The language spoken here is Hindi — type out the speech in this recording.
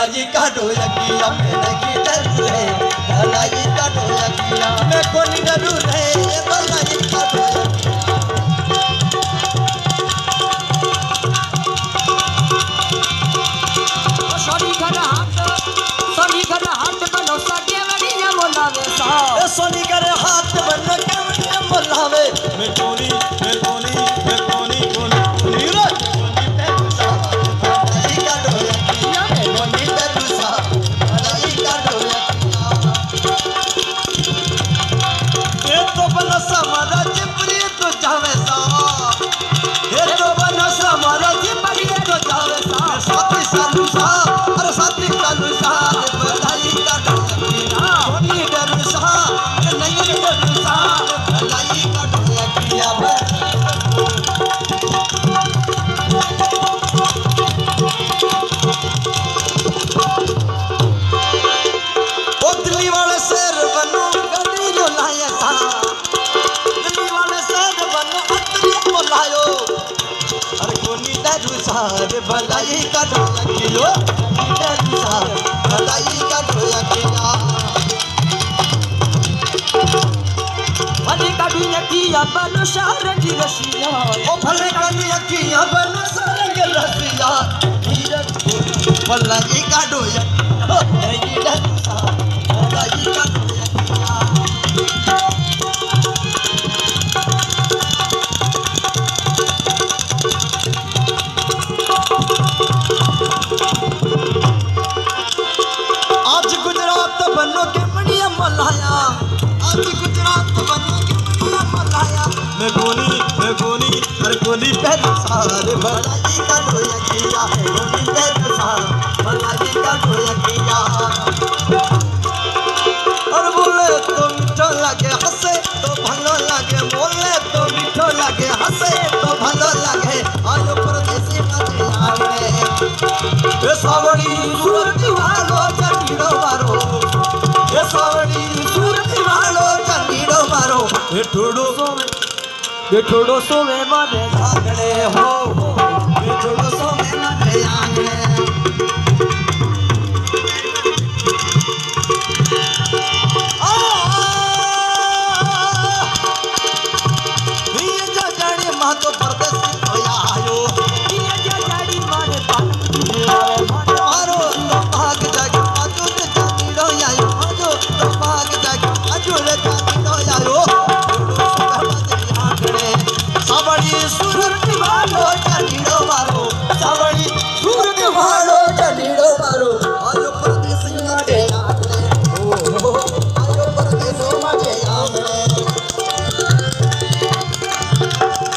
भलाई का ढोलकिया मैं नहीं डरू रे भलाई का ढोलकिया मैं को नहीं डरू रे भलाई का ढोलकिया सोनी करे हाथ बन के मोलावे मैं कोनी मैं कोनी मैं कोनी कोनी कोनी रे भलाई का ढोलकिया मैं कोनी डरू सा भलाई का ढोलकिया ये तो बना समारा चिपरी तो जावे सा ये तो बना समारा चिपरी तो जावे सा साथी सालू सा अरे साथी सालू सा भलाई का ढोलकिया कोनी डरू सा नहीं डरू सा भलाई का ढोलकिया दिल्ली वाले शेर बनो गली जो लाया था दिल्ली वाले शेर बनो अतरी बोलायो अरे कोनी डरू सारे भलाई का ढोलकिया डरू सा भलाई का ढोलकिया भले का ढोलकिया बनो शहर की रसिया ओ भले का ढोलकिया बनो शहर की रसिया भलाई का ढोलकिया नहीं डरू सा भलाई का ढोलकिया आज गुजरात बनो के बढ़िया मलाया आज गुजरात बनो के बढ़िया मलाया मैं गोनी अरे गोनी पैर सारे भलाई का ढोलकिया है गोनी पैर सारे भलाई का ढोलकिया और बोले तो मीठो लगे हंसे तो भलो लगे बोले तो मीठो लगे हंसे तो भलो लगे आयो परदेसी मजे आवे ए सावड़ी सूरज वालो चंडीड़ो मारो ए सावड़ी सूरज वालो चंडीड़ो मारो बेठोड़ो सोवे माने आंगणे हो बेठोड़ो सोवे माने आंगणे तो परदेसी होया आयो ये जाड़ी मारे मारो तो भाग जागे आजो ते जानी रो आयो आजो तो भाग जागे आजो रे